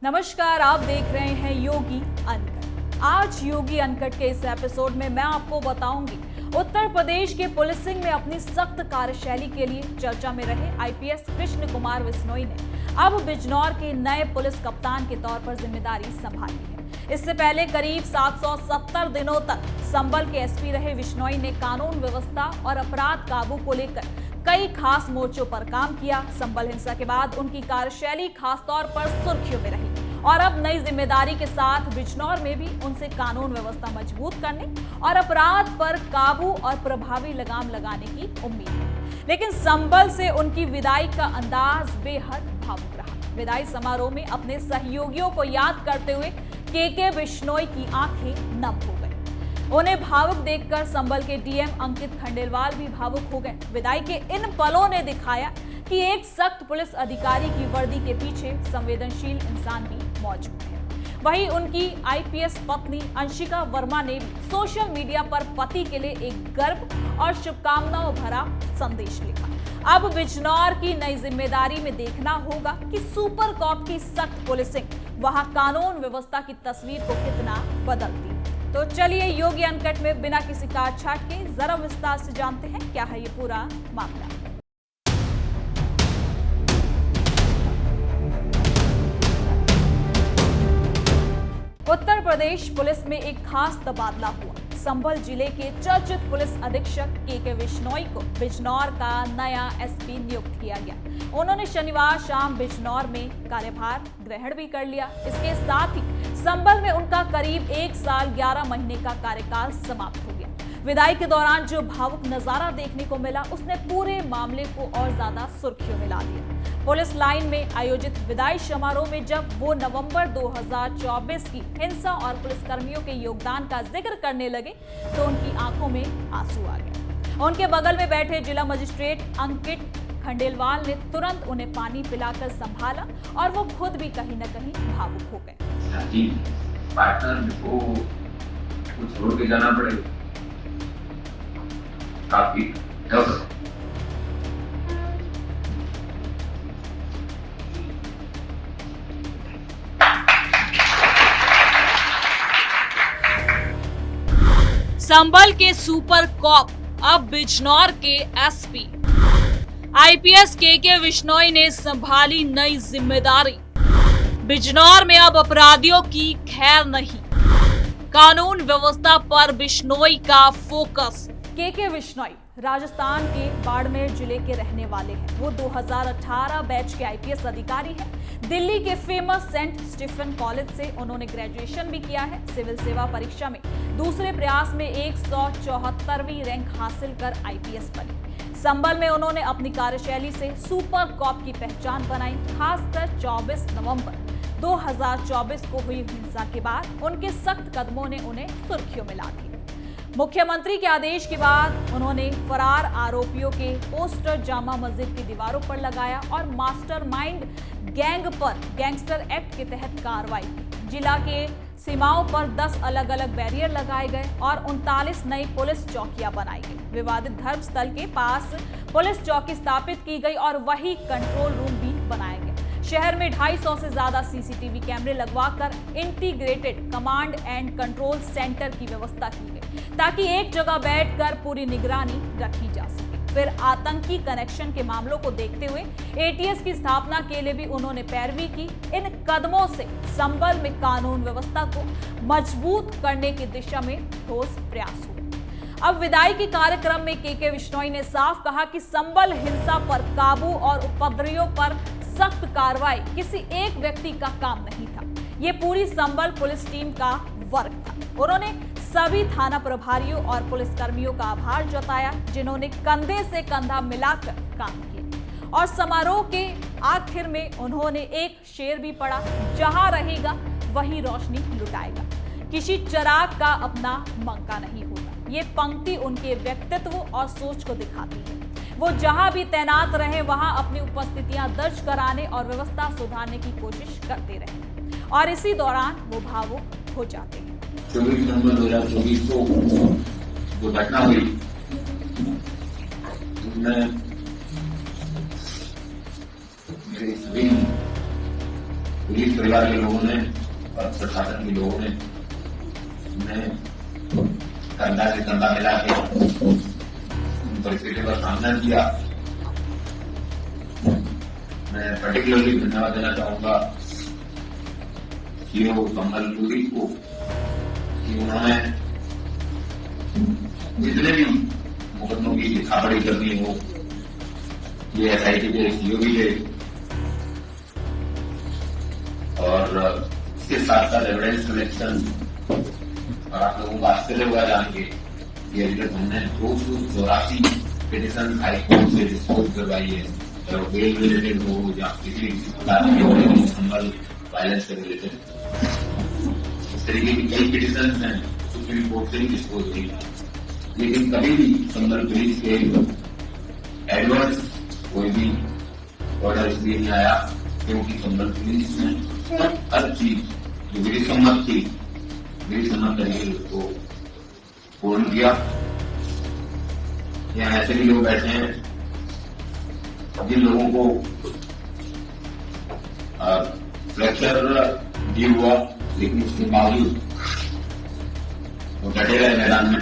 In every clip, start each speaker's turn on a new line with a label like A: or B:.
A: नमस्कार, आप देख रहे हैं योगी अनकट। आज योगी अनकट के इस एपिसोड में मैं आपको बताऊंगी उत्तर प्रदेश के पुलिसिंग में अपनी सख्त कार्यशैली के लिए चर्चा में रहे आईपीएस कृष्ण कुमार बिश्नोई ने अब बिजनौर के नए पुलिस कप्तान के तौर पर जिम्मेदारी संभाली है। इससे पहले करीब 770 दिनों तक संभल के एसपी रहे बिश्नोई ने कानून व्यवस्था और अपराध काबू को लेकर कई खास मोर्चों पर काम किया। संभल हिंसा के बाद उनकी कार्यशैली खासतौर पर सुर्खियों में रही और अब नई जिम्मेदारी के साथ बिजनौर में भी उनसे कानून व्यवस्था मजबूत करने और अपराध पर काबू और प्रभावी लगाम लगाने की उम्मीद है। लेकिन संभल से उनकी विदाई का अंदाज बेहद भावुक रहा। विदाई समारोह में अपने सहयोगियों को याद करते हुए के बिश्नोई की आंखें नम हो गई। उन्हें भावुक देखकर संभल के डीएम अंकित खंडेलवाल भी भावुक हो गए। विदाई के इन पलों ने दिखाया कि एक सख्त पुलिस अधिकारी की वर्दी के पीछे संवेदनशील इंसान भी मौजूद है। वहीं उनकी आईपीएस पत्नी अंशिका वर्मा ने भी सोशल मीडिया पर पति के लिए एक गर्व और शुभकामनाओं भरा संदेश लिखा। अब बिजनौर की नई जिम्मेदारी में देखना होगा कि सुपर कॉप की सख्त पुलिसिंग वहां कानून व्यवस्था की तस्वीर को कितना बदलती है। तो चलिए योगी अनकट में बिना किसी काट-छाट के जरा विस्तार से जानते हैं क्या है ये पूरा मामला। उत्तर प्रदेश पुलिस में एक खास तबादला हुआ। संभल जिले के चर्चित पुलिस अधीक्षक के बिश्नोई को बिजनौर का नया एसपी नियुक्त किया गया। उन्होंने शनिवार शाम बिजनौर में कार्यभार ग्रहण भी कर लिया। इसके साथ ही संभल में उनका करीब 1 साल 11 महीने का कार्यकाल समाप्त हो गया। विदाई के दौरान जो भावुक नजारा देखने को मिला उसने पूरे मामले को और ज्यादा सुर्खियों में ला दिया। पुलिस लाइन में आयोजित विदाई समारोह में जब वो नवंबर 2024 की हिंसा और पुलिसकर्मियों के योगदान का जिक्र करने लगे तो उनकी आंखों में आंसू आ गए। उनके बगल में बैठे जिला मजिस्ट्रेट अंकित खंडेलवाल ने तुरंत उन्हें पानी पिलाकर संभाला और वो खुद भी कहीं न कहीं भावुक हो गए।
B: पार्टनर को कुछ छोड़ के जाना पड़ेगा, काफी टफ।
A: संभल के सुपर कॉप अब बिजनौर के एसपी। आईपीएस के बिश्नोई ने संभाली नई जिम्मेदारी। बिजनौर में अब अपराधियों की खैर नहीं, कानून व्यवस्था पर बिश्नोई का फोकस। के बिश्नोई राजस्थान के बाड़मेर जिले के रहने वाले हैं। वो 2018 बैच के आईपीएस अधिकारी हैं। दिल्ली के फेमस सेंट स्टीफन कॉलेज से उन्होंने ग्रेजुएशन भी किया है। सिविल सेवा परीक्षा में दूसरे प्रयास में 174वीं रैंक हासिल कर आईपीएस बने। संभल में उन्होंने अपनी कार्यशैली से सुपर कॉप की पहचान बनाई। खासकर 24 नवंबर 2024 को हुई हिंसा के बाद उनके सख्त कदमों ने उन्हें सुर्खियों में ला दिया। मुख्यमंत्री के आदेश के बाद उन्होंने फरार आरोपियों के पोस्टर जामा मस्जिद की दीवारों पर लगाया और मास्टरमाइंड गैंग पर गैंगस्टर एक्ट के तहत कार्रवाई की। जिला के सीमाओं पर 10 अलग अलग बैरियर लगाए गए और 39 नई पुलिस चौकियां बनाई गई। विवादित धर्मस्थल के पास पुलिस चौकी स्थापित की गई और वही कंट्रोल रूम भी बनाए गए। शहर में 250 से ज्यादा सीसीटीवी कैमरे लगवाकर integrated command and control centre की व्यवस्था की गई ताकि एक जगह बैठकर पूरी निगरानी रखी जा सके। फिर आतंकी कनेक्शन के मामलों को देखते हुए एटीएस की स्थापना के लिए भी उन्होंने पैरवी की। इन कदमों से संभल में कानून व्यवस्था को मजबूत करने की दिशा में ठोस प्रयास हुआ। अब विदाई के कार्यक्रम में के बिश्नोई ने साफ कहा कि संभल हिंसा पर काबू और उपद्रवियों पर सख्त कार्रवाई किसी एक व्यक्ति का काम नहीं था, ये पूरी संभल पुलिस टीम का वर्क था। उन्होंने सभी थाना प्रभारियों और पुलिसकर्मियों का आभार जताया जिन्होंने कंधे से कंधा मिलाकर काम किया। और समारोह के आखिर में उन्होंने एक शेर भी पढ़ा, जहां रहेगा वही रोशनी लुटाएगा, किसी चिराग का अपना मंका नहीं होता। ये पंक्ति उनके व्यक्तित्व और सोच को दिखाती है। वो जहां भी तैनात रहे वहां अपनी उपस्थितियां दर्ज कराने और व्यवस्था सुधारने की कोशिश करते रहे और इसी दौरान वो भावुक हो जाते हैं।
B: 24 नवंबर 2024 को जो घटना हुई उसमें मेरे सभी पुलिस परिवार के लोगों ने और प्रशासन के लोगों ने कंधा से कंधा मिला के उन परिस्थितियों का सामना किया। मैं पर्टिकुलरली धन्यवाद देना चाहूंगा सीओ संबल पुलिस को कि उन्होंने जितने भी मुकदमों की लिखापढ़ी करनी हो, ये SIT के सीओ भी थे और इसके साथ साथ एविडेंस कलेक्शन। और आप लोगों को आश्चर्य हुआ जान के कि अभी तक हमने 284 पिटिशन हाईकोर्ट से डिस्पोज करवाई है, चाहे बेल रिलेटेड हो या किसी प्रकार की संबल वायलेंस से रिलेटेड। इस तरीके की कई पिटिशन हैं सुप्रीम कोर्ट से ही डिस्पोज हुई, लेकिन कभी भी संबल पुलिस के एडवर्स कोई भी ऑर्डर इसलिए नहीं आया क्योंकि संबल पुलिस ने हर चीज जो मेरी सम्मत थी, मेरी सम्मत तरीके को पूर्ण किया। यहाँ ऐसे भी लोग बैठे हैं जिन लोगों को फ्रैक्चर भी हुआ, लेकिन उसके बावजूद वो डटे रहे मैदान में।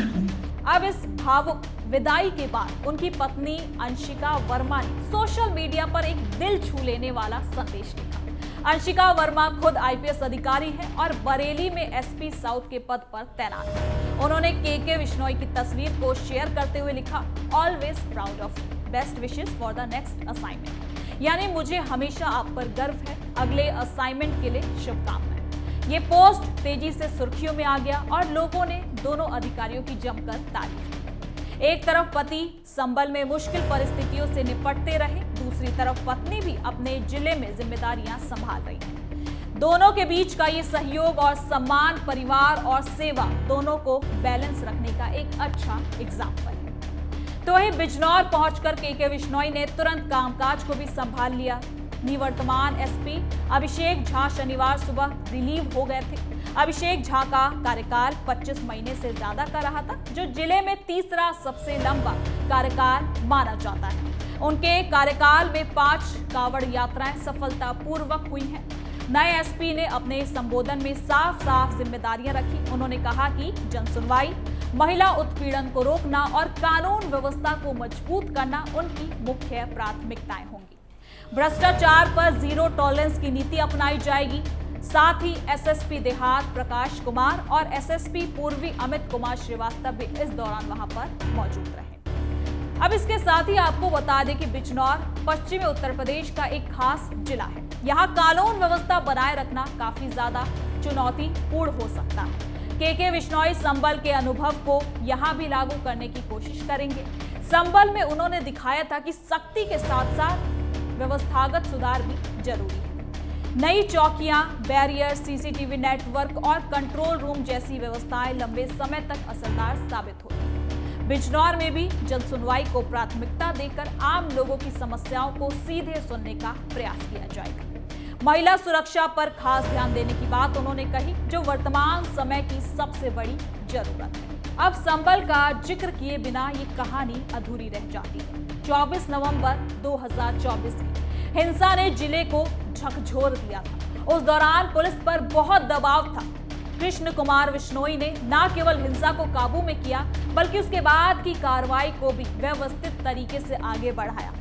A: अब इस भावुक विदाई के बाद उनकी पत्नी अंशिका वर्मा ने सोशल मीडिया पर एक दिल छू लेने वाला संदेश लिखा। अंशिका वर्मा खुद IPS अधिकारी हैं और बरेली में SP साउथ के पद पर तैनात हैं। उन्होंने KK विश्नोई की तस्वीर को शेयर करते हुए लिखा, always proud of you, best wishes for the next assignment. यानी मुझे हमेशा आप पर गर्व है, अगले असाइनमेंट के लिए शुभकामनाएं। ये पोस्ट तेजी से सुर्खियों में आ गया और लोगों ने दोनों अधिकारियों की जमकर तारीफ की। एक तरफ पति संबल में मुश्किल परिस्थितियों से निपटते रहे, दूसरी तरफ पत्नी भी अपने जिले में जिम्मेदारियां संभाल रही है। दोनों के बीच का ये सहयोग और सम्मान परिवार और सेवा दोनों को बैलेंस रखने का एक अच्छा एग्जाम्पल है। तो वही बिजनौर पहुंचकर KK विश्नोई ने तुरंत कामकाज को भी संभाल लिया। निवर्तमान SP अभिषेक झा शनिवार सुबह रिलीव हो गए थे। अभिषेक झा का कार्यकाल 25 महीने से ज्यादा का रहा था, जो जिले में तीसरा सबसे लंबा कार्यकाल माना जाता है। उनके कार्यकाल में 5 कांवड़ यात्राएं सफलतापूर्वक हुई हैं। नए SP ने अपने संबोधन में साफ साफ जिम्मेदारियां रखी। उन्होंने कहा कि जनसुनवाई, महिला उत्पीड़न को रोकना और कानून व्यवस्था को मजबूत करना उनकी मुख्य प्राथमिकताएं होंगी। भ्रष्टाचार पर जीरो टॉलरेंस की नीति अपनाई जाएगी। साथ ही SSP देहात प्रकाश कुमार और SSP पूर्वी अमित कुमार श्रीवास्तव भी इस दौरान वहां पर मौजूद रहे। अब इसके साथ ही आपको बता दें कि बिजनौर पश्चिमी उत्तर प्रदेश का एक खास जिला है। यहाँ कानून व्यवस्था बनाए रखना काफी ज्यादा चुनौतीपूर्ण हो सकता है। KK विश्नोई संबल के अनुभव को यहाँ भी लागू करने की कोशिश करेंगे। संबल में उन्होंने दिखाया था कि सख्ती के साथ साथ व्यवस्थागत सुधार भी जरूरी है। नई चौकियां, बैरियर, CCTV नेटवर्क और कंट्रोल रूम जैसी व्यवस्थाएं लंबे समय तक असरदार साबित होती। बिजनौर में भी जनसुनवाई को प्राथमिकता देकर आम लोगों की समस्याओं को सीधे सुनने का प्रयास किया जाएगा। महिला सुरक्षा पर खास ध्यान देने की बात उन्होंने कही, जो वर्तमान समय की सबसे बड़ी जरूरत है। अब संबल का जिक्र किए बिना ये कहानी अधूरी रह जाती है। 24 नवंबर 2024 की हिंसा ने जिले को झकझोर दिया था। उस दौरान पुलिस पर बहुत दबाव था। कृष्ण कुमार विश्नोई ने न केवल हिंसा को काबू में किया, बल्कि उसके बाद की कार्रवाई को भी व्यवस्थित तरीके से आगे बढ़ाया।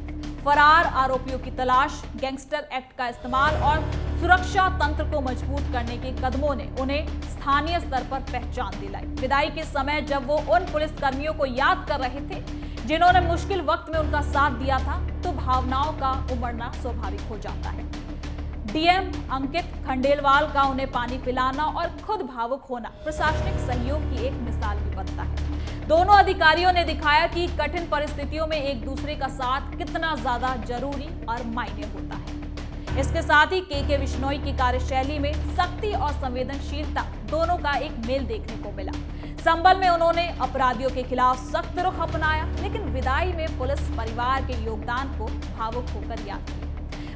A: फरार आरोपियों की तलाश, गैंगस्टर एक्ट का इस्तेमाल और सुरक्षा तंत्र को मजबूत करने के कदमों ने उन्हें स्थानीय स्तर पर पहचान दिलाई। विदाई के समय जब वो उन पुलिस कर्मियों को याद कर रहे थे जिन्होंने मुश्किल वक्त में उनका साथ दिया था, तो भावनाओं का उमड़ना स्वाभाविक हो जाता है। DM अंकित खंडेलवाल का उन्हें पानी पिलाना और खुद भावुक होना प्रशासनिक सहयोग की एक मिसाल भी बनता है। दोनों अधिकारियों ने दिखाया कि कठिन परिस्थितियों में एक दूसरे का साथ कितना ज्यादा जरूरी और मायने होता है। इसके साथ ही KK विश्नोई की कार्यशैली में सख्ती और संवेदनशीलता दोनों का एक मेल देखने को मिला। संबल में उन्होंने अपराधियों के खिलाफ सख्त रुख अपनाया, लेकिन विदाई में पुलिस परिवार के योगदान को भावुक होकर याद किया।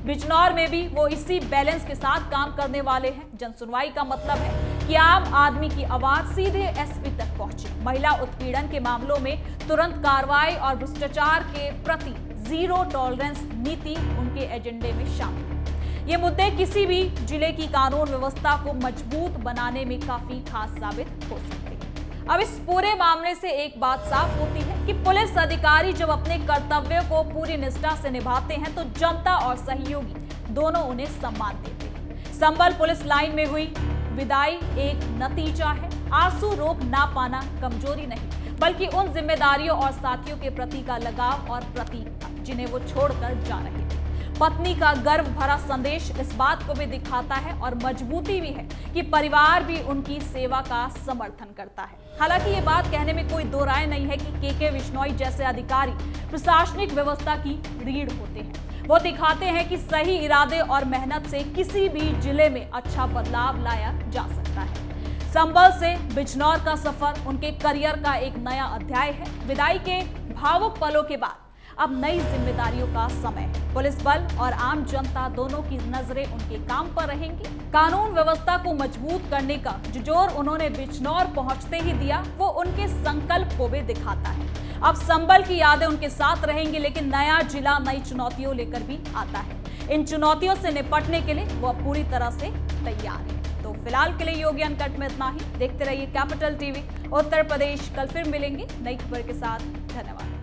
A: बिजनौर में भी वो इसी बैलेंस के साथ काम करने वाले हैं। जनसुनवाई का मतलब है कि आम आदमी की आवाज सीधे SP तक पहुंचे। महिला उत्पीड़न के मामलों में तुरंत कार्रवाई और भ्रष्टाचार के प्रति जीरो टॉलरेंस नीति उनके एजेंडे में शामिल है। ये मुद्दे किसी भी जिले की कानून व्यवस्था को मजबूत बनाने में काफी खास साबित हो सकते हैं। अब इस पूरे मामले से एक बात साफ होती है कि पुलिस अधिकारी जब अपने कर्तव्यों को पूरी निष्ठा से निभाते हैं तो जनता और सहयोगी दोनों उन्हें सम्मान देते हैं। संभल पुलिस लाइन में हुई विदाई एक नतीजा है। आंसू रोक ना पाना कमजोरी नहीं, बल्कि उन जिम्मेदारियों और साथियों के प्रति का लगाव और प्रतीक जिन्हें वो छोड़कर जा रहे थे। पत्नी का गर्व भरा संदेश इस बात को भी दिखाता है और मजबूती भी है कि परिवार भी उनकी सेवा का समर्थन करता है। हालांकि ये बात कहने में कोई दो राय नहीं है कि के विश्नोई जैसे अधिकारी प्रशासनिक व्यवस्था की रीढ़ होते हैं। वो दिखाते हैं कि सही इरादे और मेहनत से किसी भी जिले में अच्छा बदलाव लाया जा सकता है। संभल से बिजनौर का सफर उनके करियर का एक नया अध्याय है। विदाई के भावुक पलों के बाद अब नई जिम्मेदारियों का समय है। पुलिस बल और आम जनता दोनों की नजरें उनके काम पर रहेंगी। कानून व्यवस्था को मजबूत करने का जो जोर उन्होंने बिजनौर पहुंचते ही दिया, वो उनके संकल्प को भी दिखाता है। अब संभल की यादें उनके साथ रहेंगी, लेकिन नया जिला नई चुनौतियों लेकर भी आता है। इन चुनौतियों से निपटने के लिए वो अब पूरी तरह से तैयार है। तो फिलहाल के लिए योगी अनकट में इतना ही। देखते रहिए कैपिटल टीवी उत्तर प्रदेश। कल फिर मिलेंगे नई खबर के साथ। धन्यवाद।